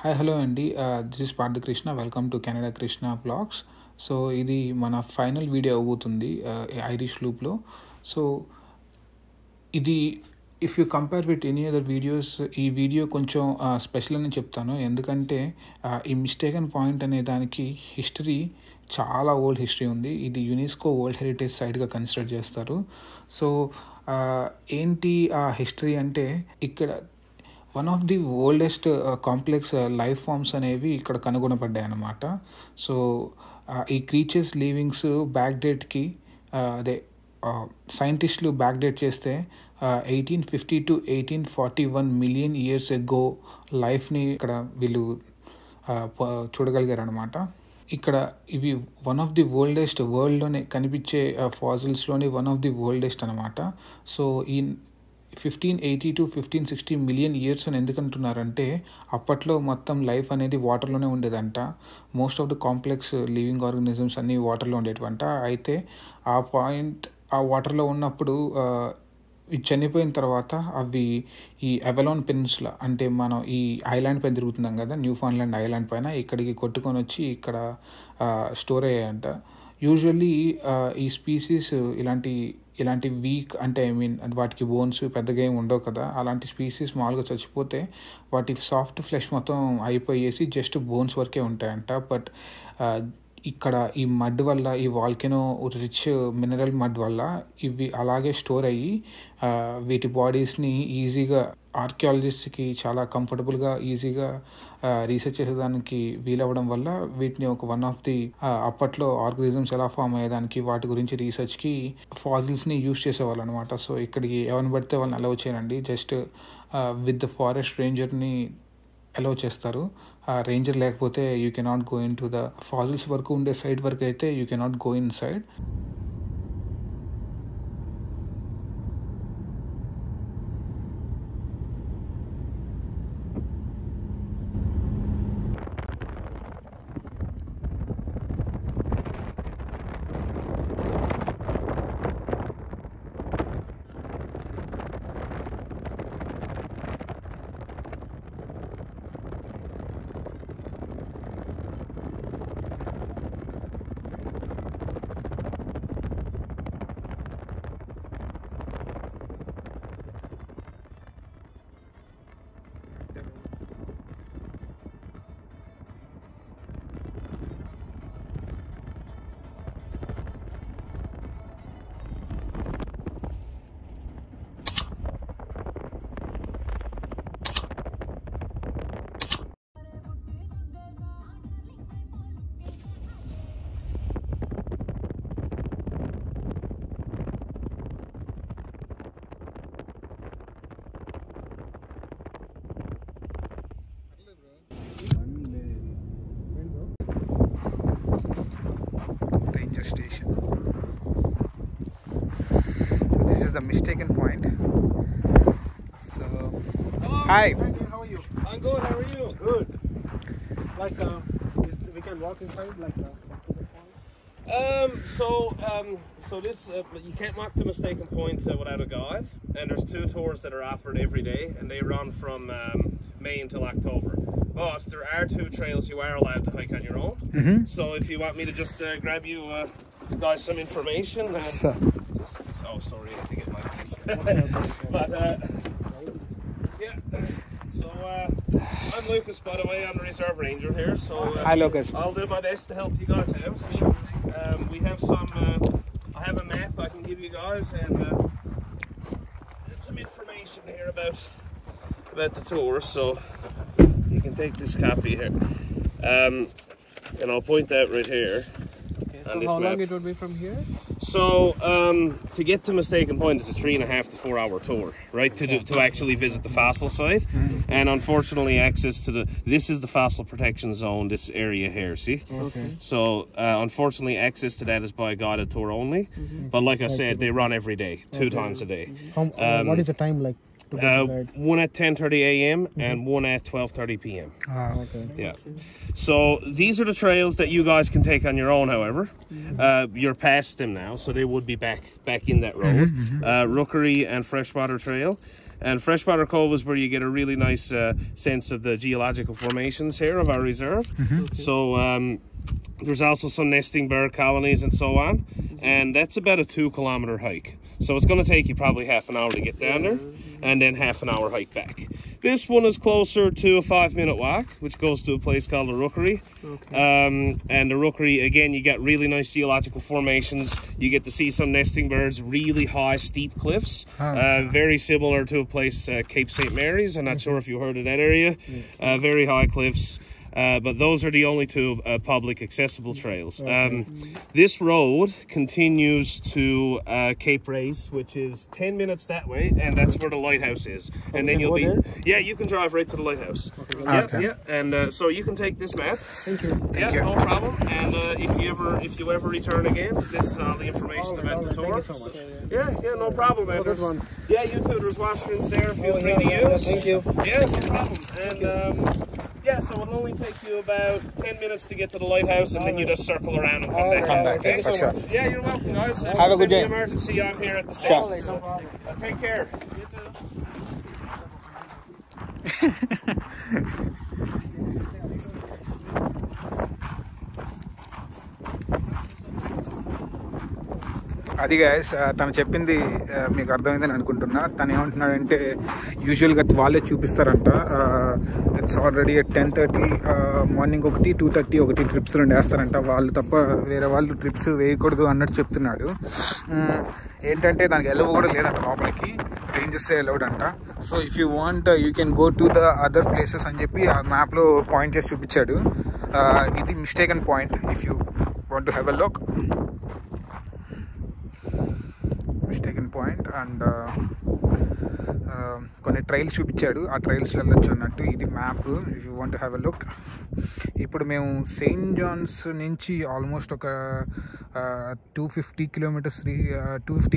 Hi hello అండి, this is Partha Krishna. Welcome to Canada Krishna vlogs. So ఇది మన ఫైనల్ వీడియో అవుతుంది ఐరిష్ లూప్లో. సో ఇది if you compare with any other videos, ఈ వీడియో కొంచెం స్పెషల్ అని చెప్తాను. ఎందుకంటే ఈ మిస్టేకన్ పాయింట్ అనే దానికి హిస్టరీ చాలా ఓల్డ్ హిస్టరీ ఉంది. ఇది యునెస్కో వరల్డ్ హెరిటేజ్ సైట్గా కన్సిడర్ చేస్తారు. సో ఏంటి ఆ హిస్టరీ అంటే, ఇక్కడ one of the oldest complex life forms అనేవి ఇక్కడ కనుగొనబడ్డాయి అన్నమాట. సో ఈ క్రీచర్స్ లీవింగ్స్ బ్యాక్ డేట్కి అదే సైంటిస్టులు బ్యాక్ డేట్ చేస్తే 1850 to 1841 మిలియన్ ఇయర్స్ ఎగో లైఫ్ని ఇక్కడ వీళ్ళు చూడగలిగారు అనమాట. ఇక్కడ ఇవి వన్ ఆఫ్ ది ఓల్డెస్ట్, వరల్డ్లోనే కనిపించే ఫాజిల్స్లోని వన్ ఆఫ్ ది ఓల్డెస్ట్ అనమాట. సో ఈ 1580 to 1560 మిలియన్ ఇయర్స్ అని ఎందుకంటున్నారంటే, అప్పట్లో మొత్తం లైఫ్ అనేది వాటర్లోనే ఉండేదంట. Most of the complex living organisms అన్నీ వాటర్లో ఉండేటివంట. అయితే ఆ వాటర్లో ఉన్నప్పుడు ఇవి చనిపోయిన తర్వాత అవి ఈ అవెలాన్ పెనిన్సులా, అంటే మనం ఈ ఐలాండ్ పైన తిరుగుతున్నాం కదా, న్యూ ఫౌండ్లాండ్ ఐలాండ్ పైన, ఇక్కడికి కొట్టుకొని వచ్చి ఇక్కడ స్టోర్ అయ్యాయంట. యూజువల్లీ ఈ స్పీసీస్ ఇలాంటి వీక్, అంటే వాటికి బోన్స్ పెద్దగా ఏమి ఉండవు కదా, అలాంటి స్పీసీస్ మామూలుగా చచ్చిపోతే వాటి సాఫ్ట్ ఫ్లెష్ మొత్తం అయిపోయేసి జస్ట్ బోన్స్ వరకే ఉంటాయంట. బట్ ఇక్కడ ఈ మడ్ వల్ల, ఈ వాల్కెనో రిచ్ మినరల్ మడ్ వల్ల ఇవి అలాగే స్టోర్ అయ్యి వీటి బాడీస్ని ఈజీగా ఆర్కియాలజిస్ట్కి చాలా కంఫర్టబుల్గా ఈజీగా రీసెర్చ్ చేసేదానికి వీలవ్వడం వల్ల వీటిని ఒక వన్ ఆఫ్ ది అప్పట్లో ఆర్గానిజమ్స్ ఎలా ఫామ్ అయ్యేదానికి వాటి గురించి రీసెర్చ్కి ఫాజిల్స్ని యూజ్ చేసేవాళ్ళు అనమాట. సో ఇక్కడికి ఎవరిని పడితే వాళ్ళని అలౌ చేయరండి, జస్ట్ విత్ ద ఫారెస్ట్ రేంజర్ని అలౌ చేస్తారు. రేంజర్ లేకపోతే you cannot go into the fossils వరకు ఉండే సైడ్ వరకు అయితే you cannot go inside. Ranger station. This is the mistaken point. So, hello. Hi. How are you? I'm good. How are you? Good. Like, we can walk inside, like, to the point. So this you can't walk to Mistaken Point without a guide. And there's 2 tours that are offered every day, and they run from May until October. But there are 2 trails you are allowed to hike on your own. So if you want me to just grab you guys some information. Sure. Oh, sorry, I have to get my keys. But yeah. So I'm Lucas, by the way. I'm the reserve ranger here. So Hi, Lucas. I'll do my best to help you guys out. We have some. I have a map I can give you guys, and some information here about the tour. So you can take this copy here, and I'll point that right here. Okay, so how long it would be from here? So to get to Mistaken Point, it's a 3.5 to 4 hour tour, right? To actually visit the fossil site, and unfortunately, access to this is the fossil protection zone. This area here, see? Okay. So unfortunately, access to that is by guided tour only. But like I said, they run every day, 2 times a day. What is the time like? One at 10:30 a.m. and one at 12:30 p.m. Okay. Yeah. So these are the trails that you guys can take on your own. However, you're past them now, so they would be back in that road. Rookery and Freshwater Trail. And Freshwater Cove is where you get a really nice sense of the geological formations here of our reserve. So there's also some nesting bird colonies and so on, and that's about a 2-kilometer hike. So it's going to take you probably half an hour to get down there, and then half an hour hike back. This one is closer to a 5-minute walk, which goes to a place called the Rookery. And the Rookery, again, you get really nice geological formations. You get to see some nesting birds, really high, steep cliffs. Very similar to a place, Cape St. Mary's. I'm not sure if you heard of that area. Very high cliffs. But those are the only 2 public accessible trails. This road continues to Cape Race, which is 10 minutes that way, and that's where the lighthouse is. And then you'll be there? Yeah, you can drive right to the lighthouse. Yeah. And so you can take this map. Thank you. No problem. And if you ever return again, this is all the information about the tour. Thank you so much. Yeah, no problem, Anders. Yeah, you too. There's washrooms there. Feel free to use. Thank you. Yeah, no problem. And yeah, so it'll only take you about 10 minutes to get to the lighthouse, and then you just circle around and come back. Come back, Okay? for sure. Yeah, you're welcome, guys. If Have a good there's day. any emergency, I'm here at the Sure. station. Take care. You అది guys తను చెప్పింది మీకు అర్థమైందని అనుకుంటున్నా. తను ఏమంటున్నాడంటే యూజువల్గా వాళ్ళే చూపిస్తారంట. ఇట్స్ ఆల్రెడీ 10:30 మార్నింగ్ ఒకటి 2:30 ఒకటి ట్రిప్స్ 2 వేస్తారంట. వాళ్ళు తప్ప వేరే వాళ్ళు ట్రిప్స్ వేయకూడదు అన్నట్టు చెప్తున్నాడు. ఏంటంటే దానికి ఎలవ్ కూడా లేదంట, లోపలికి రేంజెస్ ఎలవ్డ్ అంట. So if you want you can go to the other places అని చెప్పి ఆ మ్యాప్లో పాయింట్ చేసి చూపించాడు. ఇది mistaken point. If you want to have a look, mistaken point. And కొన్ని ట్రైల్స్ చూపించాడు, ఆ ట్రైల్స్ వెళ్ళొచ్చు అన్నట్టు. ఇది map if you want to have a look. ఇప్పుడు మేము సెయింట్ జాన్స్ నుంచి ఆల్మోస్ట్ ఒక 250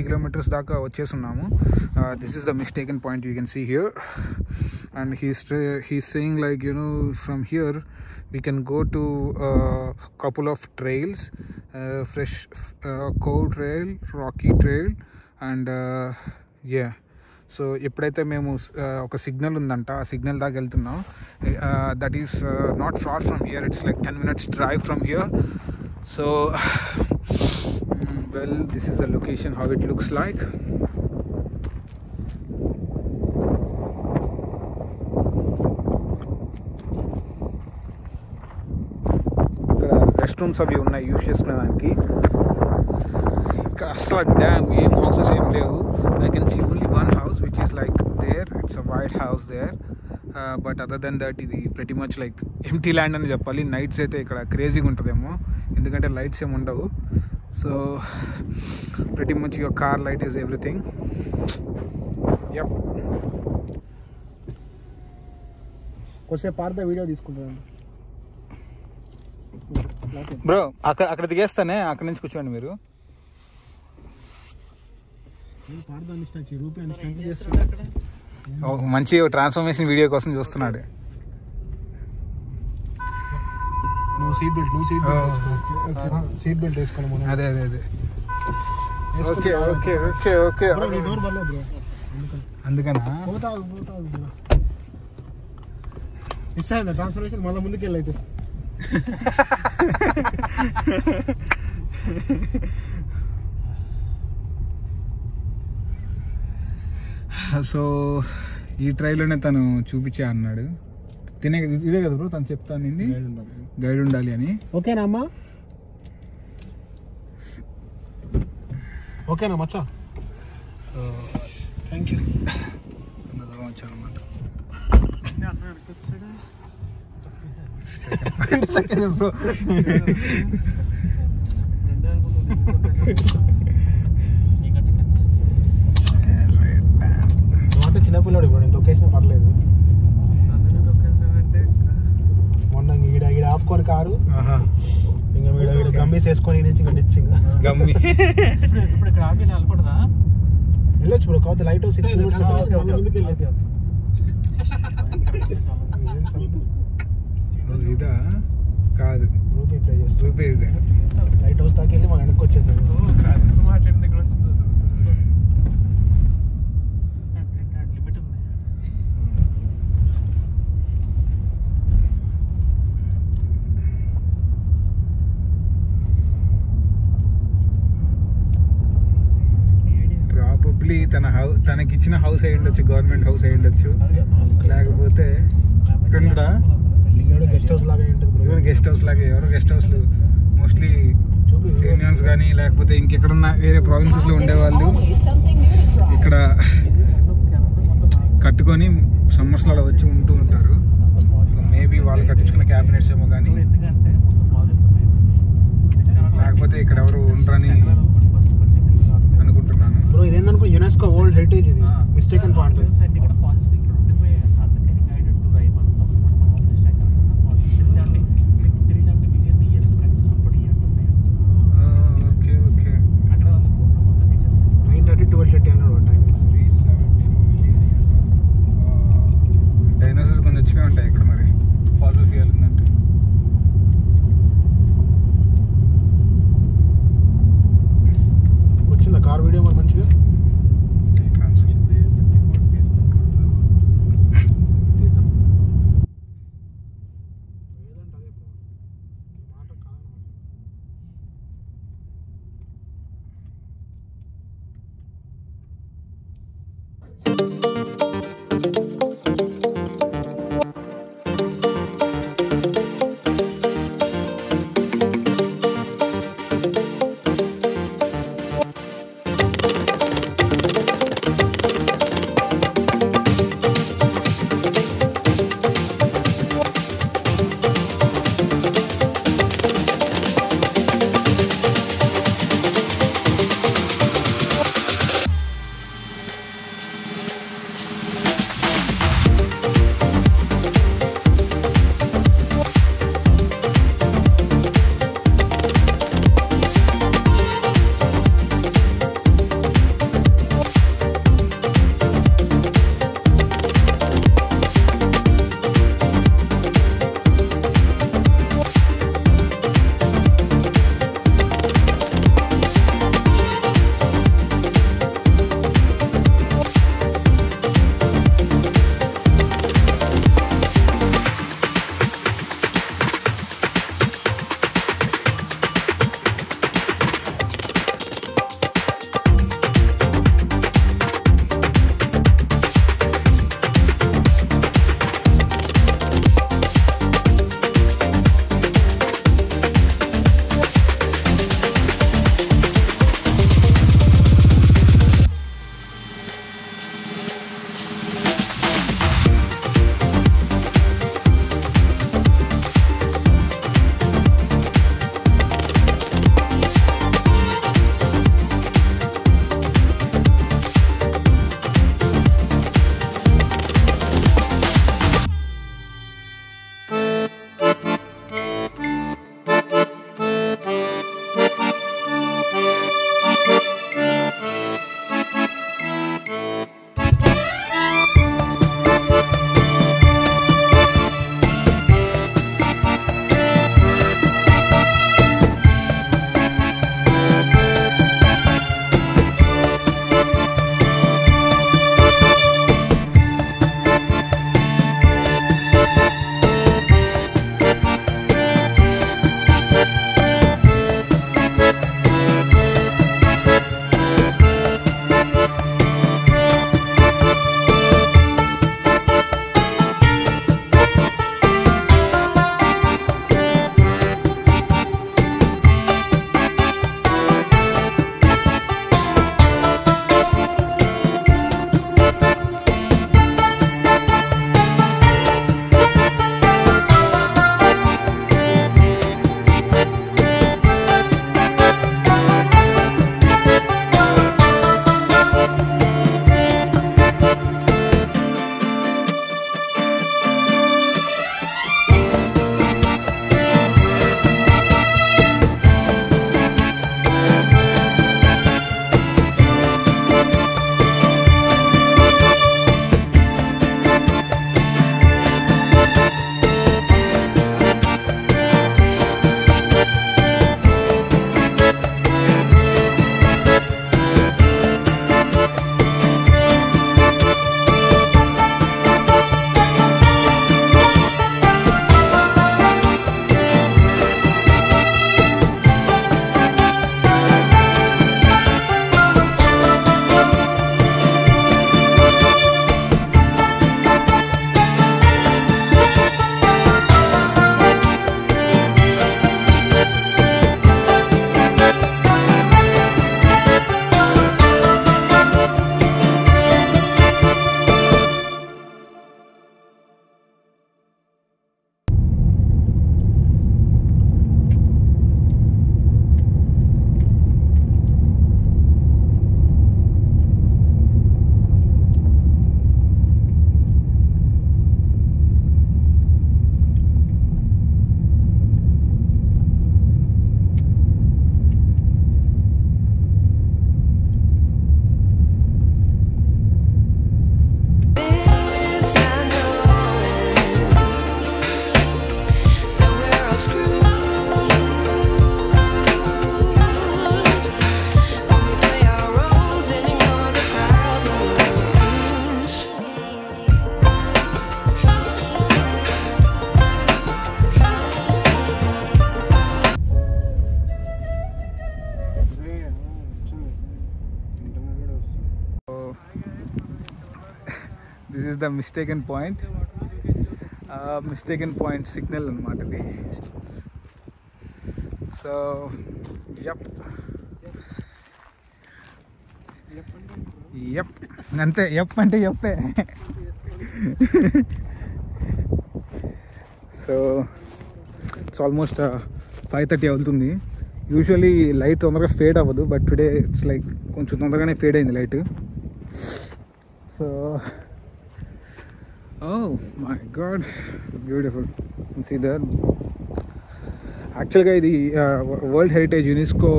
కిలోమీటర్స్ దాకా వచ్చేస్తున్నాము. This is the Mistaken Point you can see here. And he's saying like, you know, from here we can go to couple of trails, fresh Cove Trail, Rocky Trail, and yeah. So ఎప్పుడైతే మేము ఒక signal ఉందంట, ఆ signal దాకా వెళ్తున్నాం. That is not far from here, it's like 10 minutes drive from here. So well, this is the location, how it looks like. ఇక్కడ rest rooms అవి ఉన్నాయి యూజ్ చేసుకునే దానికి. ఇక్కడ అసలు డ్యామ్ ఏం హౌసెస్ ఏం లేవు. I can see only one house which is like there, it's a white house there, but other than that ఇది pretty much like empty land అని చెప్పాలి. నైట్స్ అయితే ఇక్కడ క్రేజీగా ఉంటుందేమో, ఎందుకంటే లైట్స్ ఏమి ఉండవు. So pretty much your car light is everything. Yep. కొద్దిసేపు పార్ద వీడియో తీసుకుంటాను బ్రో. అక్కడ దిగేస్తానే, అక్కడ నుంచి కూర్చోండి మీరు. మంచి ట్రాన్స్ఫర్మేషన్ వీడియో కోసం చూస్తున్నాడు. సీట్ బెల్ట్ వేసుకోవాలి. అదే ఓకే ఓకే ఓకే ఓకే. అందుకనా మిస్ అయిందా ట్రాన్స్ఫర్మేషన్? మళ్ళీ ముందుకు వెళ్ళైతే సో ఈ ట్రైల్లోనే తను చూపించా అన్నాడు. ఇదే కదా బ్రో తను చెప్తాను, గైడ్ ఉండాలి అని. ఓకేనా అమ్మా? ఓకేనా మచ్చా? So thank you. దూరం వచ్చానమాట. బ్రో అంటే చిన్నపిల్లడు ఇప్పుడు నేను లొకేషన్ పర్లేదు. మొన్న ఈడ ఆపుకొని కారు ఇంకా వీడ గమ్మీస్ వేసుకొని గమ్మి వెళ్ళొచ్చు బ్రో. కాకపోతే లైట్ 6 minutes ఇదా కాదు, రూపీస్ లైట్ హౌస్ దాకా వెళ్ళి మనం వెనక్కి వచ్చేది. మేబీ తనకిచ్చిన హౌస్ అయి ఉండొచ్చు, గవర్నమెంట్ హౌస్ అయి ఉండొచ్చు, లేకపోతే ఇక్కడ గెస్ట్ హౌస్ లాగా ఉంటుంది. గెస్ట్ హౌస్ లాగే ఎవరో గెస్ట్ హౌస్లు మోస్ట్లీ సీనియర్స్ కానీ లేకపోతే ఇంకెక్కడున్న వేరే ప్రావిన్సెస్లో ఉండేవాళ్ళు ఇక్కడ కట్టుకొని సమ్మర్స్లో అలా వచ్చి ఉంటూ ఉంటారు. మేబీ వాళ్ళు కట్టించుకున్న క్యాబినెట్స్ ఏమో కానీ, లేకపోతే ఇక్కడ ఎవరు ఉంటారని అనుకుంటున్నాను. బ్రో ఇదేందనుకో యునెస్కో వరల్డ్ హెరిటేజ్, ఇది mistaken point. Okay okay. 9:30 to 12:30 అన్నాడు టైం. డైనోసార్స్ కొన్ని వచ్చిపోయి ఉంటాయి ఇక్కడ, మరి ఫాసిల్ ఫ్యూయల్ ఉందంటే. వచ్చిందా కార్ వీడియో మరి మంచిగా? ద మిస్టేకెన్ పాయింట్ సిగ్నల్ అనమాట ఇది. సో యప్ అంతే, యప్ అంటే యప్పే. సో ఇట్స్ ఆల్మోస్ట్ 5:30 అవుతుంది. యూజువల్లీ లైట్ తొందరగా ఫేడ్ అవ్వదు, బట్ టుడే ఇట్స్ లైక్ కొంచెం తొందరగానే ఫేడ్ అయింది light. So oh my god, beautiful. You see that? Actually ఇది world heritage UNESCO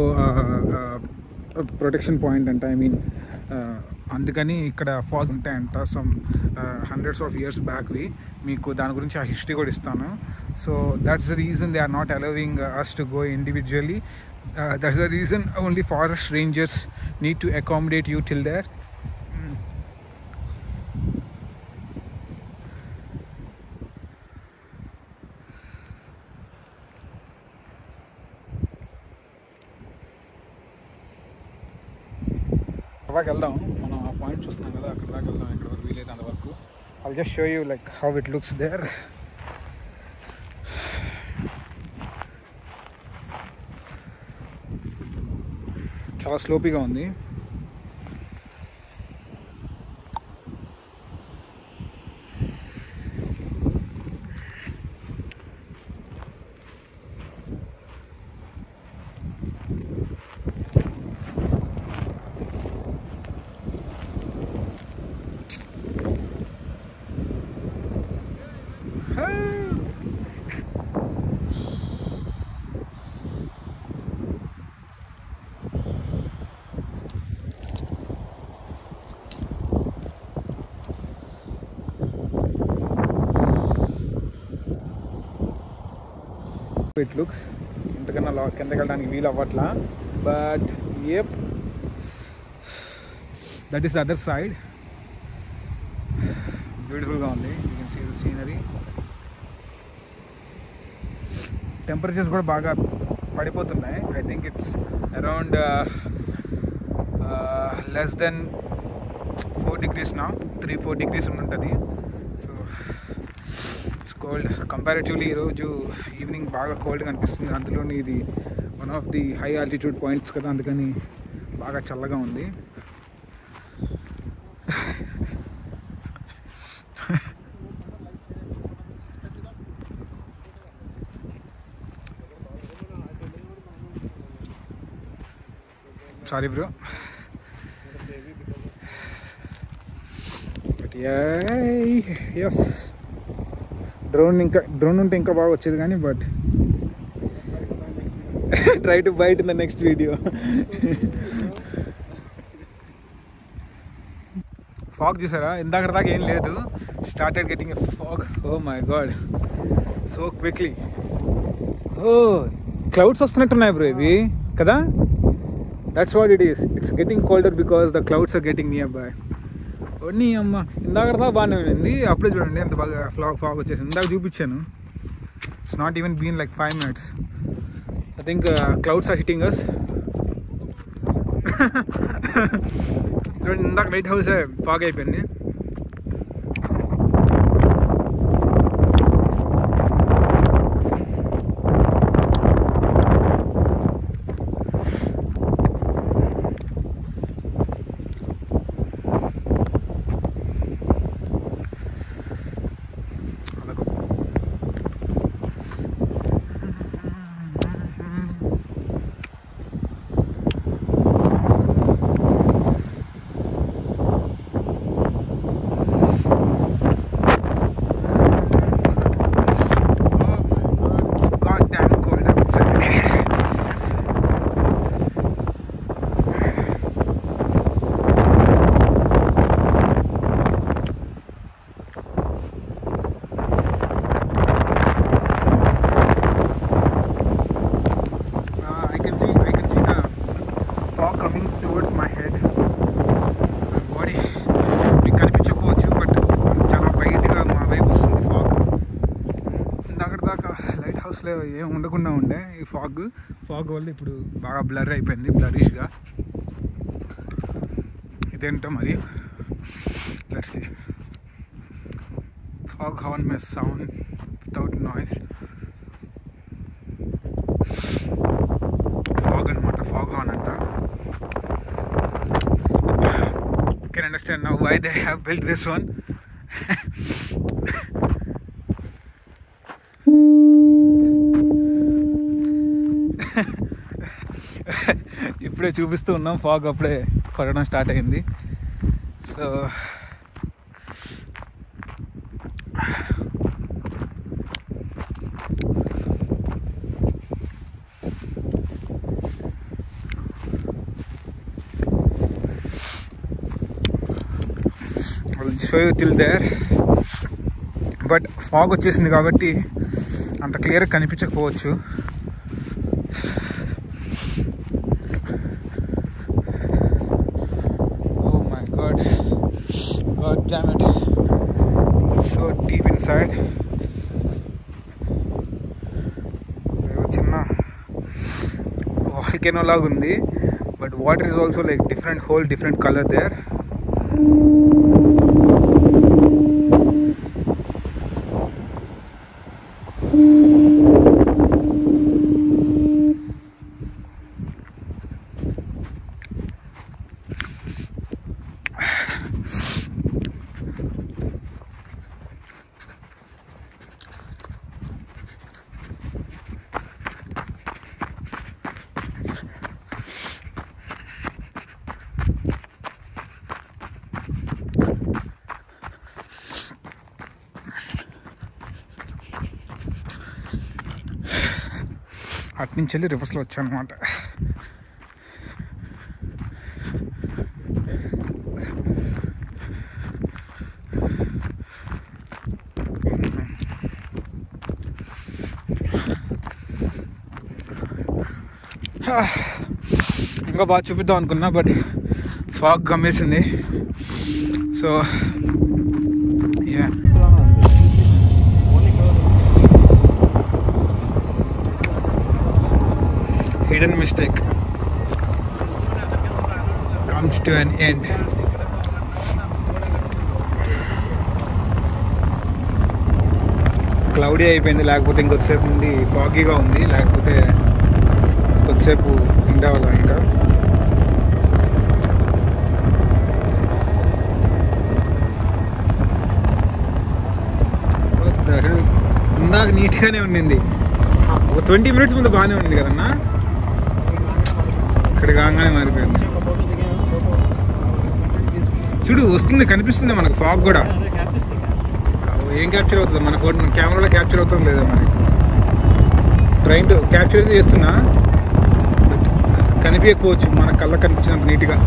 protection point అంట. ఐ మీన్ అందుకని ఇక్కడ ఫాల్స్ ఉంటాయంట, సమ్ హండ్రెడ్స్ ఆఫ్ ఇయర్స్ బ్యాక్వి. మీకు దాని గురించి ఆ హిస్టరీ కూడా ఇస్తాను. So that's the reason they are not allowing us to go individually. That's the reason only forest Rangers need to accommodate you till there. అక్కడికి వెళ్దాం, మనం ఆ పాయింట్ చూస్తున్నాం కదా, అక్కడ దాకా వెళ్దాం, ఎక్కడ వరకు వీలైతే అంతవరకు. I'll just show you like how it looks there. చాలా స్లోపీగా ఉంది. ఇట్ లుక్స్ ఇంతకన్నా కిందకి వెళ్ళడానికి వీలు అవ్వట్లా, but yep that is the other side. బ్యూటిఫుల్గా ఉంది. You can see the scenery. Temperatures కూడా బాగా పడిపోతున్నాయి. I think it's around less than 4 degrees నా, 3-4 degrees ఉంటుంది. So it's cold comparatively. ఈరోజు ఈవినింగ్ బాగా కోల్డ్గా అనిపిస్తుంది. అందులోని ఇది one of the high altitude points కదా, అందుకని బాగా చల్లగా ఉంది. Sorry bro, but as drone ఉంటే ఇంకా బాగా వచ్చేది కానీ, but try to byte in the next video. Fog చూసారా, ఇందాక దాకా ఏం లేదు, started getting a fog. Oh my God, so quickly. Oh clouds వస్తున్నట్టున్నాయి బ్రో ఇవి కదా. That's what it is. It's getting colder because the clouds are getting nearby. నీ అమ్మ, ఇందాక దాకా బాగానే ఉంది, అప్పుడే చూడండి ఎంత బాగా ఫాగ్ వచ్చేసింది. ఇందాక చూపించాను. It's not even been like 5 minutes. I think clouds are hitting us. ఇందాక లైట్ హౌస్ ఫాగ్ అయిపోయింది. ఏం ఉండకుండా ఉండే ఈ ఫాగ్ వల్ల ఇప్పుడు బాగా బ్లర్ అయిపోయింది, బ్లరిష్గా. ఇదేంటో మరి, let's see. fog horn may sound without noise. Fog and fog horn anta. Can understand now why they have built this one. ఇప్పుడే చూపిస్తూ ఉన్నాం, ఫాగ్ అప్పుడే పడడం స్టార్ట్ అయింది. So show you till there. But fog వచ్చేసింది కాబట్టి అంత క్లియర్గా కనిపించకపోవచ్చు. Oh my god, god damn it, so deep inside. చిన్న వాల్కెనో లాగా ఉంది, but water is also like whole different color there. అట్నుంచి వెళ్ళి రివర్స్లో వచ్చాను అనమాట. ఇంకా బాగా చూపిద్దాం అనుకున్నా, బట్ ఫాగ్ గమ్మేసింది. So yeah, hidden mistake comes to an end. Cloudy అయిపోయింది, లేకపోతే ఇంకొద్దిసేపు నుండి ఫాగీగా ఉంది, లేకపోతే కొద్దిసేపు ఉండేవాళ్ళం ఇంకా. ఇందాక నీట్గానే ఉండింది, ఒక 20 minutes ముందు బాగానే ఉంది కదన్నా, ఇక్కడ కాగానే మారిపోయింది. చూడు వస్తుంది, కనిపిస్తుంది మనకు ఫాగ్ కూడా. ఏం క్యాప్చర్ అవుతుంది మన ఫోటో, కెమెరాలో క్యాప్చర్ అవుతుంది లేదా మరి. ట్రైన్ టు క్యాప్చర్ అయితే చేస్తున్నా, బట్ కనిపించకపోవచ్చు మన కళ్ళకు కనిపించినంత నీట్గా.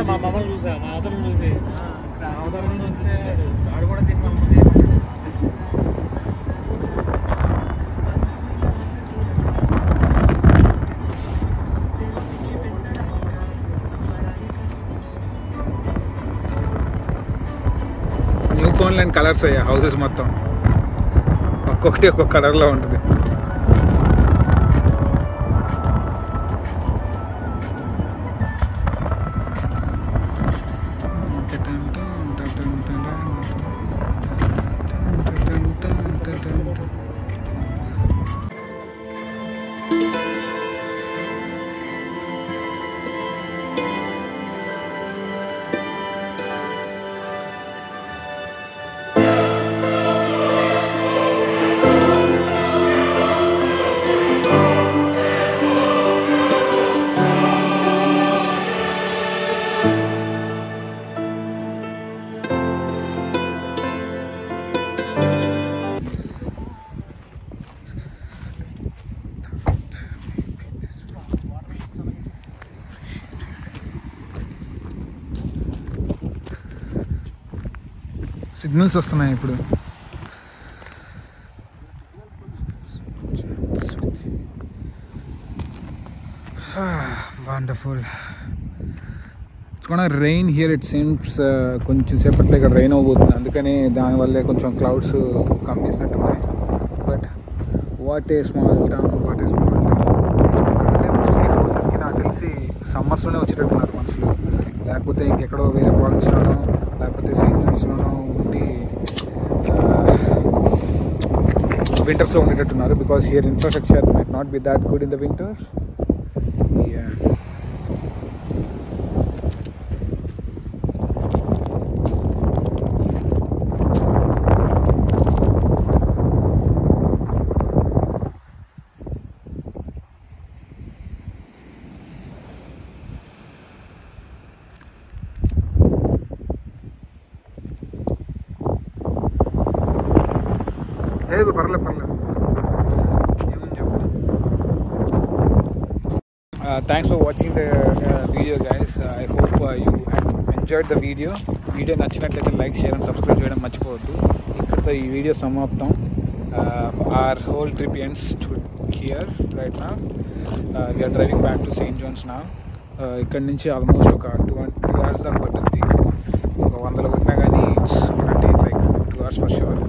మా మమ్మల్ని చూసా, మా అవతరం చూసి అవతరం చూస్తే ఆడు కూడా తిన్నా. న్యూ ఫోన్ లైన్ కలర్స్ అయ్యా హౌసెస్ మొత్తం, ఒక్కొక్కటి ఒక్కొక్క కలర్లో ఉంటుంది. సిగ్నల్స్ వస్తున్నాయి ఇప్పుడు. Wonderful. It's gonna rain here it seems. కొంచెం సేపట్లో ఇక్కడ రెయిన్ అవబోతుంది, అందుకని దానివల్లే కొంచెం క్లౌడ్స్ కమ్మేసినట్టున్నాయి. But what a small town, what a small town. ఇక్కడంటే మోస్ట్లీ హౌసెస్కి నాకు తెలిసి సమ్మర్స్లోనే వచ్చేటట్టున్నారు మనుషులు, లేకపోతే ఇంకెక్కడో వేరే ప్రావిన్స్లోనో లేకపోతే సెయింట్ జాన్స్లోనో ఉండి వింటర్స్లో ఉండేటట్టున్నారు. Because here infrastructure might not be that good in the winters. లేదు పర్లేదు పర్లేదు, ఏమని చెప్పండి. Thanks for watching the video guys. I hope you enjoyed the video. Video నచ్చినట్లయితే లైక్, షేర్ అండ్ సబ్స్క్రైబ్ చేయడం మర్చిపోవద్దు. ఇక్కడితో ఈ వీడియో సమాప్తం. Our whole trip ends to here right now. We're driving back to Saint John's now. ఇక్కడ నుంచి almost ఒక 2 hours దాకా పడుతుంది. ఒక 100 కొట్టినా కానీ it's like 2 hours for sure.